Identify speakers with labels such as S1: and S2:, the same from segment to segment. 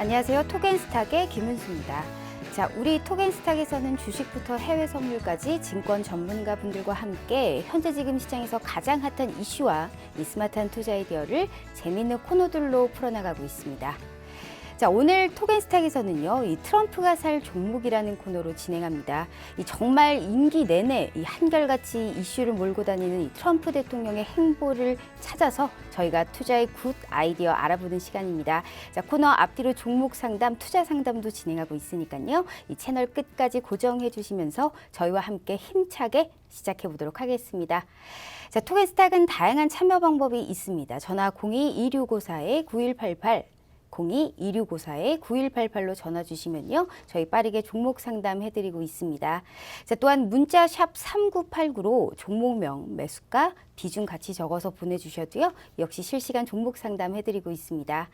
S1: 안녕하세요. 토겐스탁의 김은수입니다. 자, 우리 토겐스탁에서는 주식부터 해외 선물까지 증권 전문가 분들과 함께 현재 지금 시장에서 가장 핫한 이슈와 이 스마트한 투자 아이디어를 재미있는 코너들로 풀어나가고 있습니다. 자, 오늘 토겐스탁에서는요, 이 트럼프가 살 종목이라는 코너로 진행합니다. 이 정말 임기 내내 이 한결같이 이슈를 몰고 다니는 이 트럼프 대통령의 행보를 찾아서 저희가 투자의 굿 아이디어 알아보는 시간입니다. 자, 코너 앞뒤로 종목 상담, 투자 상담도 진행하고 있으니까요. 이 채널 끝까지 고정해 주시면서 저희와 함께 힘차게 시작해 보도록 하겠습니다. 자, 토겐스탁은 다양한 참여 방법이 있습니다. 전화 02-2654-9188 02-2654-9188로 전화 주시면요. 저희 빠르게 종목 상담 해드리고 있습니다. 자, 또한 문자 샵 3989로 종목명, 매수가, 비중 같이 적어서 보내주셔도요. 역시 실시간 종목 상담 해드리고 있습니다.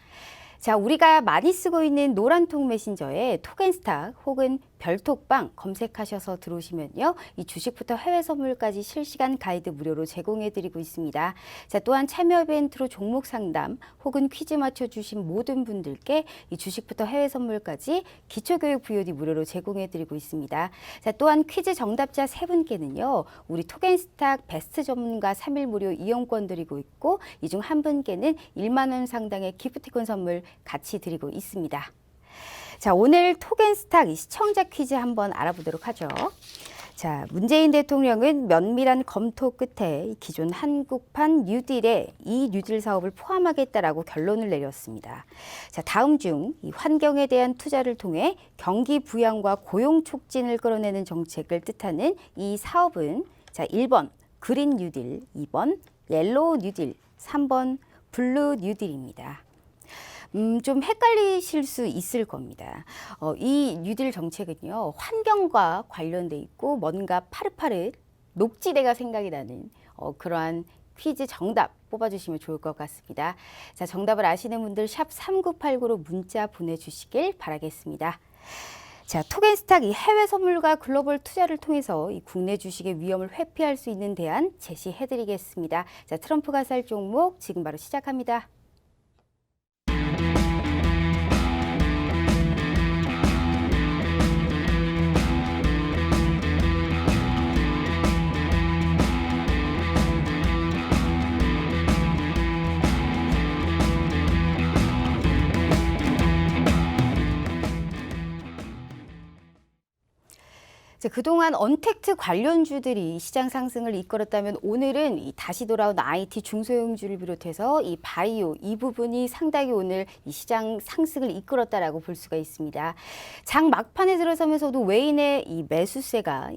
S1: 자, 우리가 많이 쓰고 있는 노란통 메신저에 토겐스탁 혹은 별톡방 검색하셔서 들어오시면요. 이 주식부터 해외 선물까지 실시간 가이드 무료로 제공해드리고 있습니다. 자, 또한 참여 이벤트로 종목 상담 혹은 퀴즈 맞춰주신 모든 분들께 이 주식부터 해외 선물까지 기초교육 VOD 무료로 제공해드리고 있습니다. 자, 또한 퀴즈 정답자 3분께는요. 우리 토겐스탁 베스트 전문가 3일 무료 이용권 드리고 있고 이 중 한 분께는 1만 원 상당의 기프티콘 선물 같이 드리고 있습니다. 자, 오늘 토겐스탁 이 시청자 퀴즈 한번 알아보도록 하죠. 자, 문재인 대통령은 면밀한 검토 끝에 기존 한국판 뉴딜에 이 뉴딜 사업을 포함하겠다라고 결론을 내렸습니다. 자, 다음 중 이 환경에 대한 투자를 통해 경기 부양과 고용 촉진을 끌어내는 정책을 뜻하는 이 사업은 자, 1번 그린 뉴딜, 2번 옐로우 뉴딜, 3번 블루 뉴딜입니다. 좀 헷갈리실 수 있을 겁니다. 이 뉴딜 정책은요, 환경과 관련돼 있고 뭔가 파릇파릇 녹지대가 생각이 나는 그러한 퀴즈 정답 뽑아주시면 좋을 것 같습니다. 자, 정답을 아시는 분들 샵 3989로 문자 보내주시길 바라겠습니다. 자, 토겐스탁 이 해외 선물과 글로벌 투자를 통해서 이 국내 주식의 위험을 회피할 수 있는 대안 제시해드리겠습니다. 자, 트럼프가 살 종목 지금 바로 시작합니다. 자, 그동안 언택트 관련주들이 시장 상승을 이끌었다면 오늘은 이 다시 돌아온 IT 중소형주를 비롯해서 이 바이오 이 부분이 상당히 오늘 이 시장 상승을 이끌었다라고 볼 수가 있습니다. 장 막판에 들어서면서도 외인의 이 매수세가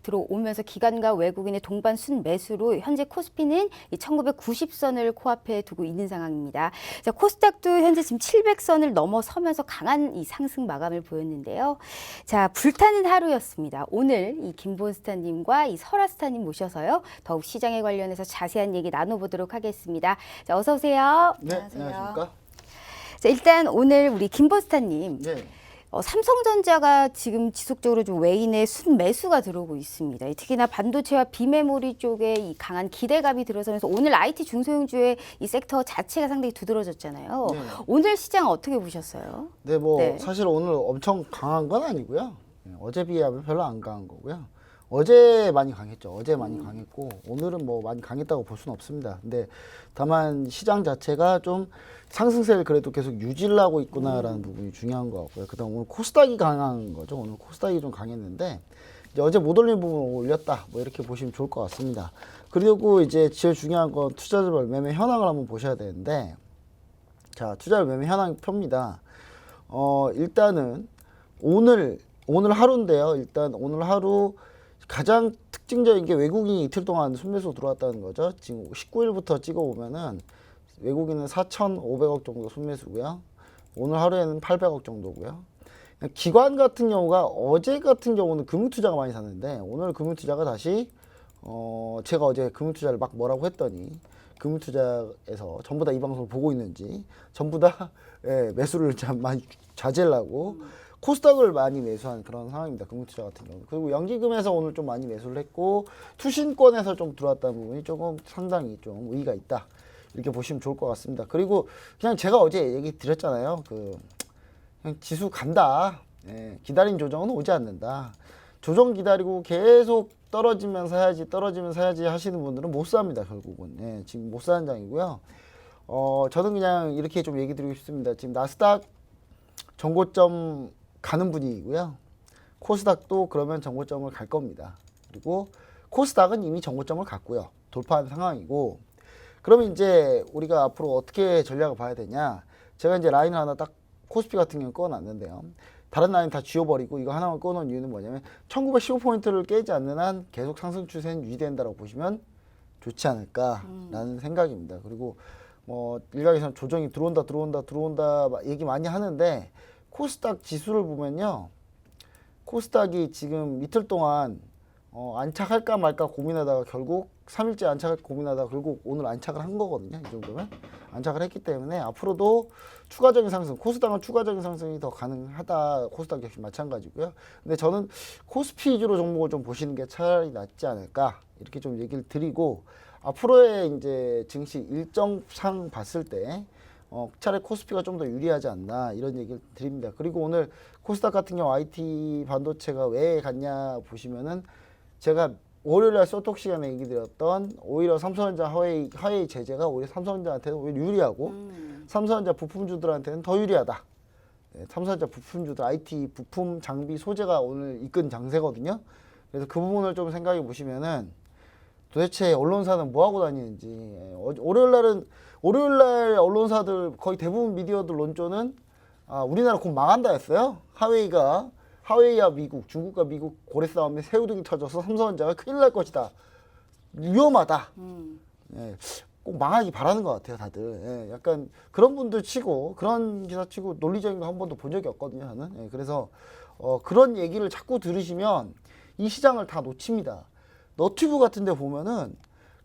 S1: 들어오면서 기관과 외국인의 동반 순매수로 현재 코스피는 이 1990선을 코앞에 두고 있는 상황입니다. 자, 코스닥도 현재 지금 700선을 넘어서면서 강한 이 상승 마감을 보였는데요. 자, 불타는 하루였습니다. 오늘 이 김본스타님과 이 설아스타님 모셔서요. 더욱 시장에 관련해서 자세한 얘기 나눠보도록 하겠습니다. 자, 어서 오세요.
S2: 네, 안녕하십니까?
S1: 자, 일단 오늘 우리 김본스타님.
S2: 네.
S1: 삼성전자가 지금 지속적으로 좀 외인의 순매수가 들어오고 있습니다. 특히나 반도체와 비메모리 쪽에 이 강한 기대감이 들어서면서 오늘 IT 중소형주의 이 섹터 자체가 상당히 두드러졌잖아요. 네. 오늘 시장 어떻게 보셨어요?
S2: 네, 사실 오늘 엄청 강한 건 아니고요. 어제 비하면 별로 안 강한 거고요. 어제 많이 강했죠. 어제 많이 강했고 오늘은 뭐 많이 강했다고 볼 수는 없습니다. 근데 다만 시장 자체가 좀 상승세를 그래도 계속 유지를 하고 있구나라는 부분이 중요한 것 같고요. 그다음 오늘 코스닥이 강한 거죠. 오늘 코스닥이 좀 강했는데 이제 어제 못 올린 부분을 올렸다. 뭐 이렇게 보시면 좋을 것 같습니다. 그리고 이제 제일 중요한 건 투자자별 매매 현황을 한번 보셔야 되는데, 자, 투자자 매매 현황 표입니다. 일단은 오늘 하루인데요. 일단 오늘 하루 가장 특징적인 게 외국인이 이틀 동안 순매수 들어왔다는 거죠. 지금 19일부터 찍어보면은 외국인은 4,500억 정도 순매수고요. 오늘 하루에는 800억 정도고요. 기관 같은 경우가 어제 같은 경우는 금융투자가 많이 샀는데 오늘 금융투자가 다시 제가 어제 금융투자를 막 뭐라고 했더니 금융투자에서 전부 다 이 방송을 보고 있는지 전부 다 매수를 참 많이 자제를 하고 코스닥을 많이 매수한 그런 상황입니다. 금융투자 같은 경우. 그리고 연기금에서 오늘 좀 많이 매수를 했고 투신권에서 좀 들어왔다는 부분이 조금 상당히 좀 의의가 있다. 이렇게 보시면 좋을 것 같습니다. 그리고 그냥 제가 어제 얘기 드렸잖아요. 그냥 지수 간다. 예, 기다린 조정은 오지 않는다. 조정 기다리고 계속 떨어지면 사야지 하시는 분들은 못 삽니다, 결국은. 예, 지금 못 사는 장이고요. 저는 그냥 이렇게 좀 얘기 드리고 싶습니다. 지금 나스닥 정고점 가는 분위기고요. 코스닥도 그러면 정고점을 갈 겁니다. 그리고 코스닥은 이미 정고점을 갔고요. 돌파한 상황이고, 그러면 이제 우리가 앞으로 어떻게 전략을 봐야 되냐. 제가 이제 라인을 하나 딱 코스피 같은 경우 꺼놨는데요. 다른 라인 다 지워버리고 이거 하나만 꺼놓은 이유는 뭐냐면 1915포인트를 깨지 않는 한 계속 상승 추세는 유지된다고 보시면 좋지 않을까라는 생각입니다. 그리고 뭐 일각에서는 조정이 들어온다 얘기 많이 하는데, 코스닥 지수를 보면요, 코스닥이 지금 이틀 동안 안착할까 말까 고민하다가 결국 3일째 안착을 고민하다가 결국 오늘 안착을 한 거거든요. 이 정도면 안착을 했기 때문에 앞으로도 추가적인 상승, 코스닥은 추가적인 상승이 더 가능하다. 코스닥 역시 마찬가지고요. 근데 저는 코스피 위주로 종목을 좀 보시는 게 차라리 낫지 않을까, 이렇게 좀 얘기를 드리고, 앞으로의 이제 증시 일정상 봤을 때 차라리 코스피가 좀 더 유리하지 않나, 이런 얘기를 드립니다. 그리고 오늘 코스닥 같은 경우 IT 반도체가 왜 갔냐 보시면은, 제가 월요일날 소톡 시간에 얘기 드렸던 오히려 삼성전자 하웨이 제재가 오히려 삼성전자한테는 오히려 유리하고 삼성전자 부품주들한테는 더 유리하다. 네, 삼성전자 부품주들 IT 부품 장비 소재가 오늘 이끈 장세거든요. 그래서 그 부분을 좀 생각해 보시면은 도대체 언론사는 뭐 하고 다니는지. 월요일날 언론사들 거의 대부분 미디어들 논조는 우리나라 곧 망한다 했어요. 하웨이와 미국, 중국과 미국 고래 싸움에 새우등이 터져서 삼성전자가 큰일 날 것이다. 위험하다. 예, 꼭 망하기 바라는 것 같아요, 다들. 예, 약간 그런 분들 치고, 그런 기사 치고 논리적인 거 한 번도 본 적이 없거든요, 저는. 예, 그래서 그런 얘기를 자꾸 들으시면 이 시장을 다 놓칩니다. 너튜브 같은 데 보면은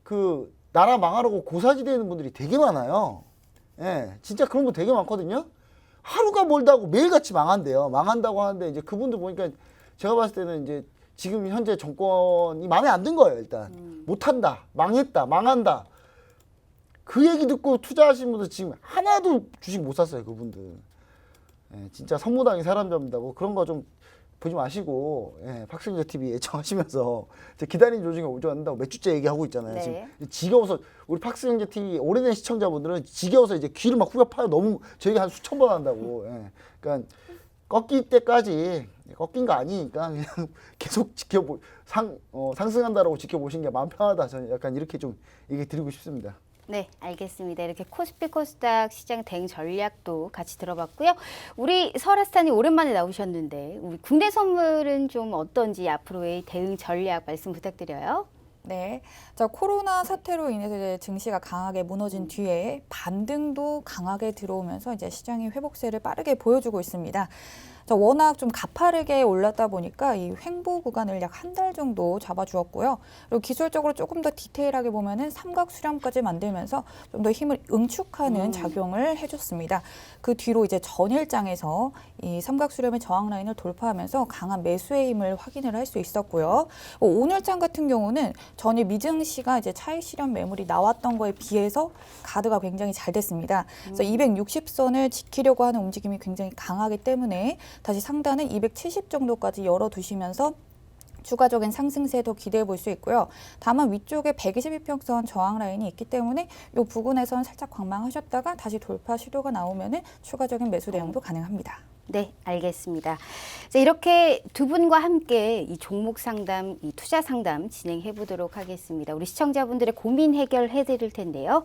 S2: 그 나라 망하려고 고사지 되는 분들이 되게 많아요. 예, 진짜 그런 분 되게 많거든요. 하루가 멀다고 매일같이 망한대요. 망한다고 하는데 이제 그분들 보니까 제가 봤을 때는 이제 지금 현재 정권이 마음에 안 든 거예요, 일단. 못한다, 망했다, 망한다. 그 얘기 듣고 투자하신 분들 지금 하나도 주식 못 샀어요, 그분들. 예, 진짜 선무당이 사람 잡는다고 그런 거 좀 보지 마시고, 예, 박승재 TV 애청하시면서 기다린 조정이 오지 않는다고 몇 주째 얘기하고 있잖아요.
S1: 네.
S2: 지금 지겨워서 우리 박승재 TV 오래된 시청자분들은 지겨워서 이제 귀를 막 후벼 파요. 너무 저희가 한 수천 번 한다고. 예. 그러니까 꺾일 때까지, 꺾인 거 아니니까 그냥 계속 상승한다라고 지켜보신 게 마음 편하다. 저는 약간 이렇게 좀 얘기 드리고 싶습니다.
S1: 네, 알겠습니다. 이렇게 코스피 코스닥 시장 대응 전략도 같이 들어봤고요. 우리 설아스타님 오랜만에 나오셨는데 우리 국내 선물은 좀 어떤지 앞으로의 대응 전략 말씀 부탁드려요.
S3: 네, 자 코로나 사태로 인해서 이제 증시가 강하게 무너진 뒤에 반등도 강하게 들어오면서 이제 시장이 회복세를 빠르게 보여주고 있습니다. 자, 워낙 좀 가파르게 올랐다 보니까 이 횡보 구간을 약 한 달 정도 잡아주었고요. 그리고 기술적으로 조금 더 디테일하게 보면은 삼각 수렴까지 만들면서 좀 더 힘을 응축하는 작용을 해줬습니다. 그 뒤로 이제 전일장에서 이 삼각 수렴의 저항 라인을 돌파하면서 강한 매수의 힘을 확인을 할 수 있었고요. 오늘장 같은 경우는 전일 미증시가 이제 차익 실현 매물이 나왔던 거에 비해서 가드가 굉장히 잘 됐습니다. 그래서 260선을 지키려고 하는 움직임이 굉장히 강하기 때문에 다시 상단은 270 정도까지 열어두시면서 추가적인 상승세도 기대해 볼 수 있고요. 다만 위쪽에 122평선 저항 라인이 있기 때문에 이 부분에선 살짝 관망하셨다가 다시 돌파 시도가 나오면은 추가적인 매수 대응도 가능합니다.
S1: 네, 알겠습니다. 자, 이렇게 두 분과 함께 이 종목 상담, 이 투자 상담 진행해 보도록 하겠습니다. 우리 시청자분들의 고민 해결해 드릴 텐데요.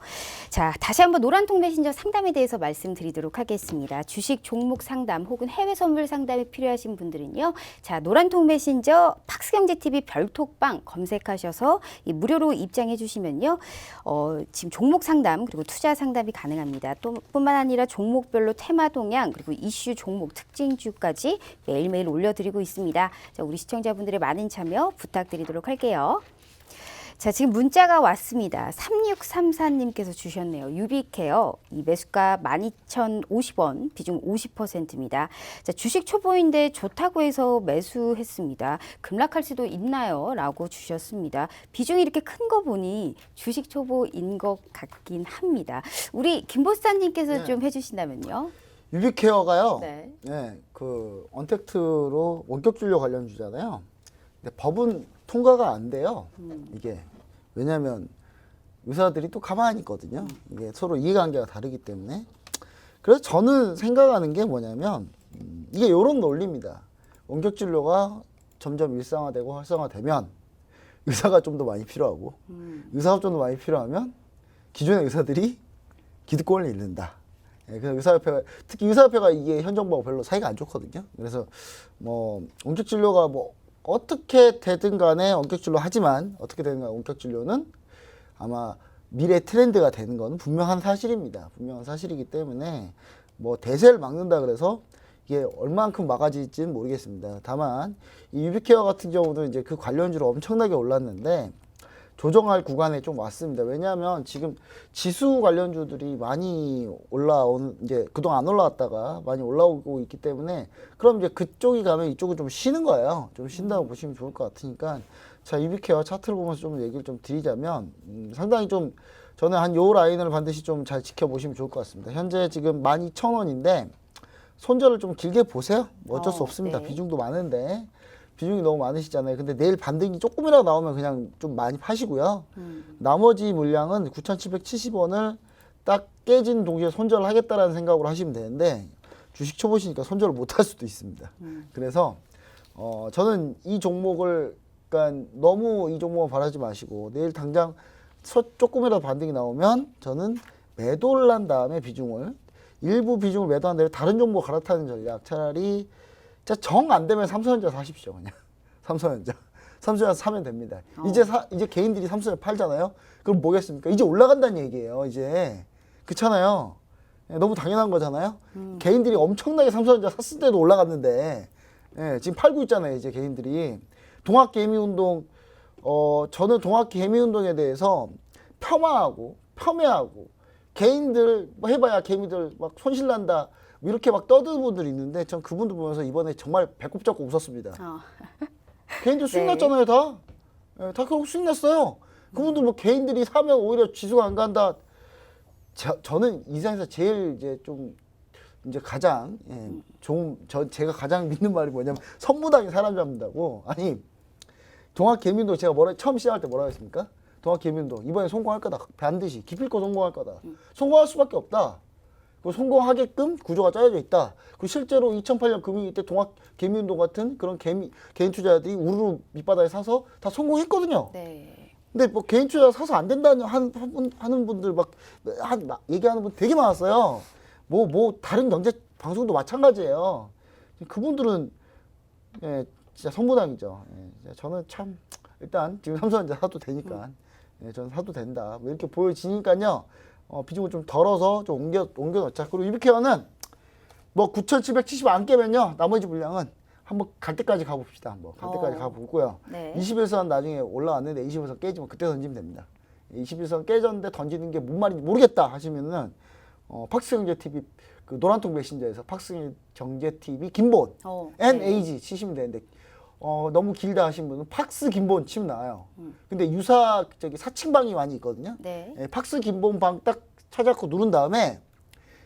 S1: 자, 다시 한번 노란통 메신저 상담에 대해서 말씀드리도록 하겠습니다. 주식 종목 상담 혹은 해외 선물 상담이 필요하신 분들은요. 자, 노란통 메신저 박스경제TV 별톡방 검색하셔서 이 무료로 입장해 주시면요. 지금 종목 상담 그리고 투자 상담이 가능합니다. 또 뿐만 아니라 종목별로 테마 동향 그리고 이슈 종목 특징주까지 매일매일 올려드리고 있습니다. 자, 우리 시청자분들의 많은 참여 부탁드리도록 할게요. 자, 지금 문자가 왔습니다. 3634님께서 주셨네요. 유비케어 이 매수가 12,050원, 비중 50%입니다. 자, 주식 초보인데 좋다고 해서 매수했습니다. 급락할 수도 있나요? 라고 주셨습니다. 비중이 이렇게 큰 거 보니 주식 초보인 것 같긴 합니다. 우리 김보사님께서
S2: 네.
S1: 좀 해주신다면요.
S2: 유비케어가요.
S1: 네.
S2: 네, 그 언택트로 원격 진료 관련주잖아요. 근데 법은 통과가 안 돼요. 이게 왜냐하면 의사들이 또 가만히 있거든요. 이게 서로 이해관계가 다르기 때문에. 그래서 저는 생각하는 게 뭐냐면 이게 이런 논리입니다. 원격 진료가 점점 일상화되고 활성화되면 의사가 좀 더 많이 필요하고 의사가 좀 더 많이 필요하면 기존의 의사들이 기득권을 잃는다. 예, 그래서 의사협회가 특히 의사협회가 이게 현 정부하고 별로 사이가 안 좋거든요. 그래서 뭐 원격 진료가 뭐 어떻게 되든 간에 원격 진료 하지만 어떻게 되든 간에 원격 진료는 아마 미래 트렌드가 되는 건 분명한 사실입니다. 분명한 사실이기 때문에 뭐 대세를 막는다 그래서 이게 얼만큼 막아질지는 모르겠습니다. 다만 이 유비케어 같은 경우도 이제 그 관련주로 엄청나게 올랐는데 조정할 구간에 좀 왔습니다. 왜냐하면 지금 지수 관련주들이 많이 올라오는 이제 그동안 안 올라왔다가 많이 올라오고 있기 때문에 그럼 이제 그쪽이 가면 이쪽은 좀 쉬는 거예요. 좀 쉰다고 보시면 좋을 것 같으니까 자 유비케어 차트를 보면서 좀 얘기를 좀 드리자면 상당히 좀 저는 한 요 라인을 반드시 좀 잘 지켜보시면 좋을 것 같습니다. 현재 지금 12,000원인데 손절을 좀 길게 보세요. 뭐 어쩔 수 없습니다.
S1: 네.
S2: 비중도 많은데 비중이 너무 많으시잖아요. 근데 내일 반등이 조금이라도 나오면 그냥 좀 많이 파시고요. 나머지 물량은 9,770원을 딱 깨진 동시에 손절을 하겠다라는 생각으로 하시면 되는데 주식 초보시니까 손절을 못 할 수도 있습니다. 그래서 저는 이 종목을 그러니까 너무 이 종목을 바라지 마시고 내일 당장 조금이라도 반등이 나오면 저는 매도를 한 다음에 비중을 일부 비중을 매도한 다음에 다른 종목 갈아타는 전략 차라리 정 안 되면 삼성전자 사십시오. 그냥 삼성전자 사면 됩니다. 이제 개인들이 삼성전자 팔잖아요. 그럼 뭐겠습니까? 이제 올라간다는 얘기예요. 이제 그렇잖아요. 너무 당연한 거잖아요. 개인들이 엄청나게 삼성전자 샀을 때도 올라갔는데 지금 팔고 있잖아요. 이제 개인들이 동학개미운동 저는 동학개미운동에 대해서 폄하하고 개인들 뭐 해봐야 개미들 막 손실난다 이렇게 막 떠드는 분들이 있는데 전 그분들 보면서 이번에 정말 배꼽 잡고 웃었습니다. 개인들 수익
S1: 네.
S2: 났잖아요 다. 다 결국 수익 났어요. 그분들 뭐 개인들이 사면 오히려 지수가 안 간다. 저는 이 세상에서 제일 이제 좀 이제 가장 제가 가장 믿는 말이 뭐냐면 선무당이 사람 잡는다고. 아니 동학개미운동 제가 처음 시작할 때 뭐라고 했습니까? 동학개미운동 이번에 성공할 거다. 반드시 기필코 성공할 거다. 성공할 수밖에 없다. 성공하게끔 구조가 짜여져 있다. 실제로 2008년 금융위기 때 동학개미운동 같은 그런 개인 투자자들이 우르르 밑바닥에 사서 다 성공했거든요.
S1: 네.
S2: 근데 뭐 개인 투자 사서 안 된다는 하는 분들 얘기하는 분 되게 많았어요. 뭐 다른 경제 방송도 마찬가지예요. 그분들은 진짜 선무당이죠. 저는 참 일단 지금 삼성전자 사도 되니까 저는 사도 된다. 뭐 이렇게 보여지니까요. 비중을 좀 덜어서 좀 옮겨 넣자. 그리고 유비케어는 뭐 9,770 안 깨면요. 나머지 물량은 한번 갈 때까지 가봅시다. 한번 갈 때까지 가보고요.
S1: 네.
S2: 21선 나중에 올라왔는데 21선 깨지면 그때 던지면 됩니다. 21선 깨졌는데 던지는 게 뭔 말인지 모르겠다 하시면은 팍스경제TV 그 노란통 메신저에서 팍스경제TV 김본 NAG 치시면 되는데 너무 길다 하신 분은 팍스 김본 치면 나와요. 근데 유사 사칭방이 많이 있거든요.
S1: 네.
S2: 팍스 김본 방 딱 찾아갖고 누른 다음에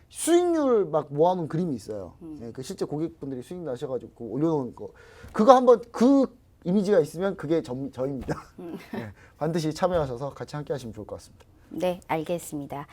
S2: 수익률 막 모아놓은 그림이 있어요. 그 실제 고객분들이 수익 나셔가지고 올려놓은 거. 그거 한번 그 이미지가 있으면 그게 저입니다. 반드시 참여하셔서 같이 함께 하시면 좋을 것 같습니다.
S1: 네, 알겠습니다.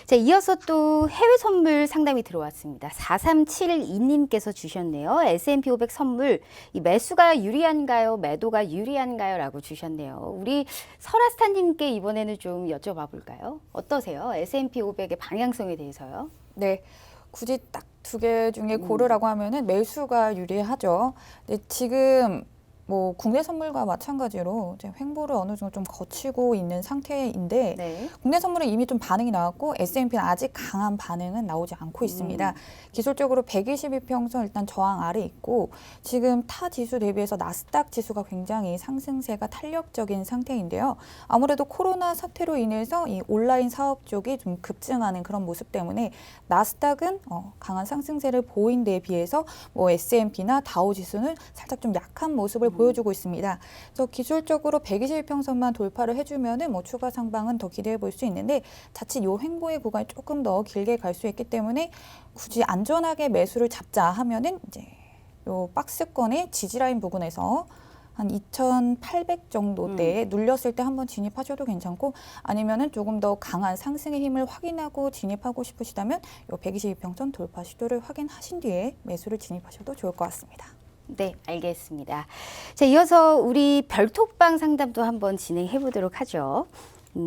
S1: 자, 이어서 또 해외 선물 상담이 들어왔습니다. 4372님께서 주셨네요. S&P 500 선물, 이 매수가 유리한가요? 매도가 유리한가요? 라고 주셨네요. 우리 설아스타님께 이번에는 좀 여쭤봐 볼까요? 어떠세요? S&P 500의 방향성에 대해서요?
S3: 네. 굳이 딱 두 개 중에 고르라고 하면은 매수가 유리하죠. 근데 지금 뭐 국내 선물과 마찬가지로 이제 횡보를 어느 정도 좀 거치고 있는 상태인데
S1: 네.
S3: 국내 선물은 이미 좀 반응이 나왔고 S&P는 아직 강한 반응은 나오지 않고 있습니다. 기술적으로 122평선 일단 저항 아래 있고 지금 타 지수 대비해서 나스닥 지수가 굉장히 상승세가 탄력적인 상태인데요. 아무래도 코로나 사태로 인해서 이 온라인 사업 쪽이 좀 급증하는 그런 모습 때문에 나스닥은 강한 상승세를 보인 데에 비해서 뭐 S&P나 다우 지수는 살짝 좀 약한 모습을 보여주고 있습니다. 그래서 기술적으로 121평선만 돌파를 해주면은 뭐 추가 상방은 더 기대해 볼 수 있는데 자칫 요 횡보의 구간이 조금 더 길게 갈 수 있기 때문에 굳이 안전하게 매수를 잡자 하면은 이제 요 박스권의 지지라인 부근에서 한 2,800 정도대에 눌렸을 때 한번 진입하셔도 괜찮고 아니면은 조금 더 강한 상승의 힘을 확인하고 진입하고 싶으시다면 요 122평선 돌파 시도를 확인하신 뒤에 매수를 진입하셔도 좋을 것 같습니다.
S1: 네, 알겠습니다. 자, 이어서 우리 별톡방 상담도 한번 진행해 보도록 하죠.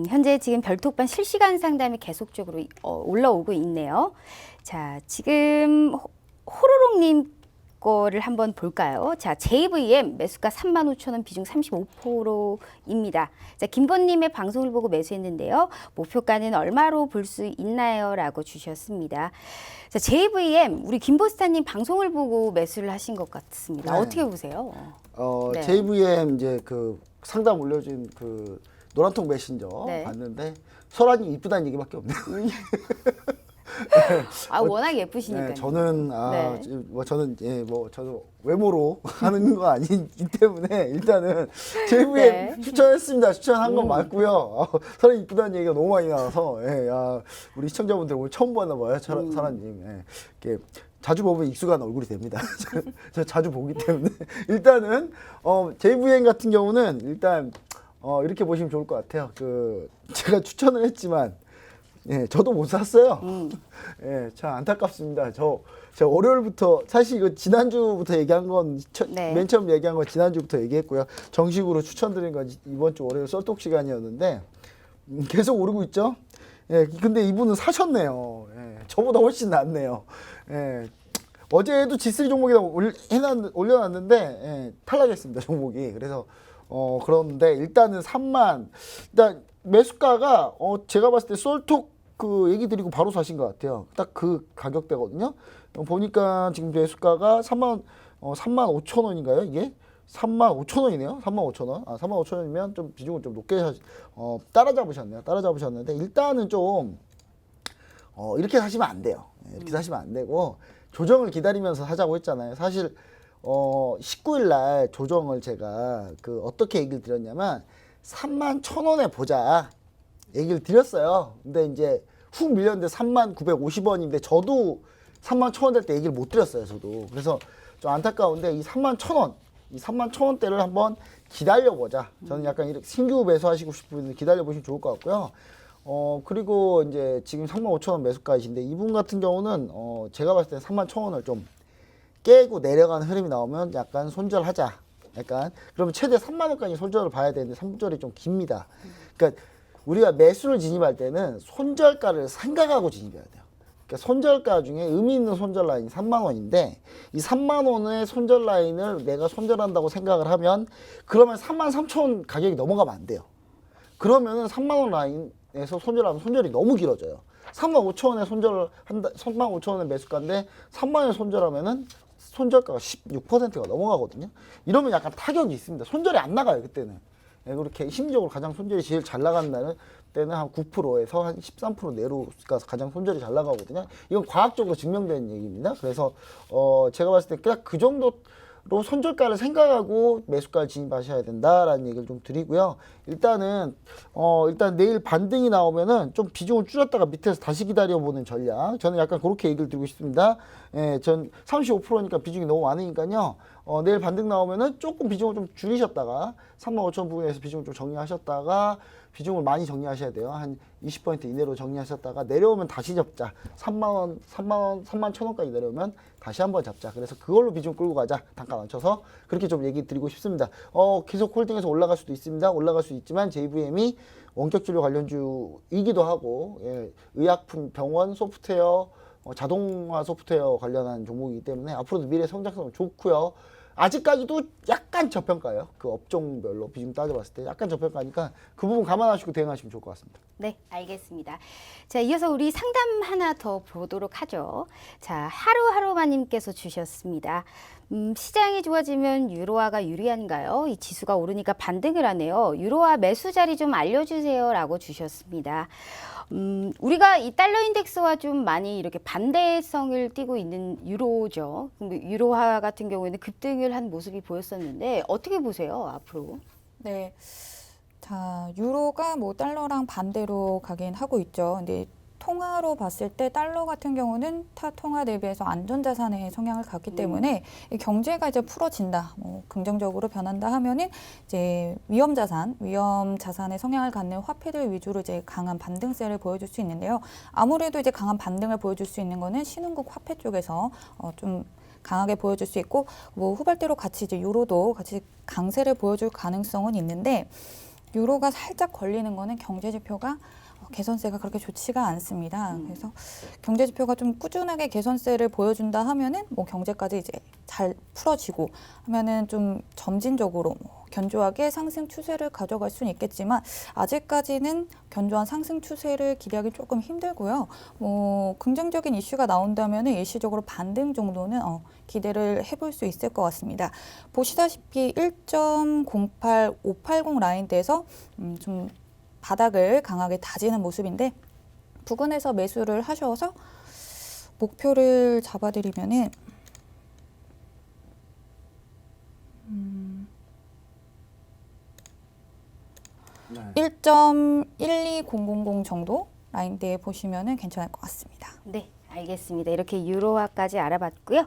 S1: 현재 지금 별톡방 실시간 상담이 계속적으로 올라오고 있네요. 자, 지금 호로록님 거를 한번 볼까요? 자, JVM 매수가 35,000원 비중 35%입니다. 자, 김번님의 방송을 보고 매수했는데요. 목표가는 얼마로 볼 수 있나요? 라고 주셨습니다. 자, JVM 우리 김보스타님 방송을 보고 매수를 하신 것 같습니다.
S2: 네.
S1: 어떻게 보세요? 네.
S2: JVM 이제 그 상담 올려준 그 노란통 메신저
S1: 네.
S2: 봤는데 설아님 이쁘다는 얘기밖에 없네요.
S1: 아, 워낙 예쁘시니까요.
S2: 네, 저는
S1: 네.
S2: 저는 외모로 하는 거 아니기 때문에 일단은 JVM
S1: 네.
S2: 추천했습니다. 추천한 건 맞고요. 설아 이쁘다는 얘기가 너무 많이 나와서 우리 시청자분들 오늘 처음 봤나 봐요, 설아님. 이렇게 자주 보면 익숙한 얼굴이 됩니다. 저 자주 보기 때문에 일단은 JVM 같은 경우는 일단 이렇게 보시면 좋을 것 같아요. 그 제가 추천을 했지만 저도 못 샀어요. 참 안타깝습니다. 제가 월요일부터 사실 이거 지난주부터 얘기한 건
S1: 네.
S2: 맨 처음 얘기한 건 지난주부터 얘기했고요. 정식으로 추천드린 건 이번 주 월요일 썰톡 시간이었는데 계속 오르고 있죠. 근데 이분은 사셨네요. 저보다 훨씬 낫네요. 어제도 G3 종목에다 올려놨는데 탈락했습니다. 종목이. 그래서 그런데 일단은 3만 일단 매수가가 제가 봤을 때 썰톡 그 얘기 드리고 바로 사신 것 같아요. 딱 그 가격대거든요. 보니까 지금 매수가가 3만 5천 원인가요? 이게 3만 5천 원이네요. 3만 5천 원. 3만 5천 원이면 좀 비중을 좀 높게 따라잡으셨네요. 따라잡으셨는데 일단은 좀 이렇게 사시면 안 돼요. 이렇게 사시면 안 되고 조정을 기다리면서 사자고 했잖아요. 사실 19일 날 조정을 제가 어떻게 얘기를 드렸냐면 3만 1,000원에 보자 얘기를 드렸어요. 근데 이제 훅 밀렸는데 3만 950원인데 저도 3만 1,000원 될 때 얘기를 못 드렸어요. 저도. 그래서 좀 안타까운데 이 3만 1,000원, 이 3만 1,000원대를 한번 기다려보자. 저는 약간 이렇게 신규 매수하시고 싶은 분들 기다려보시면 좋을 것 같고요. 그리고 이제 지금 3만 5,000원 매수가이신데 이분 같은 경우는 제가 봤을 때 3만 1,000원을 좀 깨고 내려가는 흐름이 나오면 약간 손절하자. 약간 그러면 최대 3만 원까지 손절을 봐야 되는데 손절이 좀 깁니다. 그러니까 우리가 매수를 진입할 때는 손절가를 생각하고 진입해야 돼요. 그러니까 손절가 중에 의미 있는 손절 라인이 3만 원인데 이 3만 원의 손절 라인을 내가 손절한다고 생각을 하면 그러면 3만 3천 원 가격이 넘어가면 안 돼요. 그러면은 3만 원 라인에서 손절하면 손절이 너무 길어져요. 3만 5천 원에 손절을 한다, 3만 5천 원에 매수가인데 3만 원에 손절하면은 손절가가 16%가 넘어가거든요. 이러면 약간 타격이 있습니다. 손절이 안 나가요, 그때는. 그렇게 심리적으로 가장 손절이 제일 잘 나간다는 때는 한 9%에서 한 13% 내로가 가장 손절이 잘 나가거든요. 이건 과학적으로 증명된 얘기입니다. 그래서 제가 봤을 때 딱 그 정도로 손절가를 생각하고 매수가를 진입하셔야 된다라는 얘기를 좀 드리고요. 일단 내일 반등이 나오면은 좀 비중을 줄였다가 밑에서 다시 기다려보는 전략. 저는 약간 그렇게 얘기를 드리고 싶습니다. 전 35%니까 비중이 너무 많으니까요. 내일 반등 나오면은 조금 비중을 좀 줄이셨다가 35,000원 부분에서 비중을 좀 정리하셨다가 비중을 많이 정리하셔야 돼요. 한 20% 이내로 정리하셨다가 내려오면 다시 잡자. 3만 1,000원까지 내려오면 다시 한번 잡자. 그래서 그걸로 비중 끌고 가자. 단가 맞춰서 그렇게 좀 얘기 드리고 싶습니다. 계속 홀딩해서 올라갈 수도 있습니다. 올라갈 수 있지만 JVM이 원격 진료 관련주이기도 하고 의약품, 병원, 소프트웨어, 자동화 소프트웨어 관련한 종목이기 때문에 앞으로도 미래 성장성은 좋고요. 아직까지도 약간 저평가예요. 그 업종별로 비중 따져봤을 때 약간 저평가니까 그 부분 감안하시고 대응하시면 좋을 것 같습니다.
S1: 네, 알겠습니다. 자, 이어서 우리 상담 하나 더 보도록 하죠. 자, 하루하루마님께서 주셨습니다. 시장이 좋아지면 유로화가 유리한가요? 이 지수가 오르니까 반등을 하네요. 유로화 매수 자리 좀 알려주세요. 라고 주셨습니다. 우리가 이 달러 인덱스와 좀 많이 이렇게 반대성을 띠고 있는 유로죠. 유로화 같은 경우에는 급등을 한 모습이 보였었는데 어떻게 보세요, 앞으로?
S3: 네. 자, 유로가 뭐 달러랑 반대로 가긴 하고 있죠. 근데 통화로 봤을 때 달러 같은 경우는 타 통화 대비해서 안전자산의 성향을 갖기 때문에 이 경제가 이제 풀어진다, 뭐 긍정적으로 변한다 하면은 이제 위험 자산의 성향을 갖는 화폐들 위주로 이제 강한 반등세를 보여줄 수 있는데요. 아무래도 이제 강한 반등을 보여줄 수 있는 거는 신흥국 화폐 쪽에서 좀 강하게 보여줄 수 있고, 뭐 후발대로 같이 이제 유로도 같이 강세를 보여줄 가능성은 있는데, 유로가 살짝 걸리는 거는 경제 지표가 개선세가 그렇게 좋지가 않습니다. 그래서 경제 지표가 좀 꾸준하게 개선세를 보여준다 하면은 뭐 경제까지 이제 잘 풀어지고 하면은 좀 점진적으로 뭐 견조하게 상승 추세를 가져갈 수는 있겠지만 아직까지는 견조한 상승 추세를 기대하기 조금 힘들고요. 뭐 긍정적인 이슈가 나온다면은 일시적으로 반등 정도는 기대를 해볼 수 있을 것 같습니다. 보시다시피 1.08580 라인대에서 좀 바닥을 강하게 다지는 모습인데, 부근에서 매수를 하셔서 목표를 잡아드리면은 1.12000 정도 라인대에 보시면은 괜찮을 것 같습니다.
S1: 네, 알겠습니다. 이렇게 유로화까지 알아봤고요.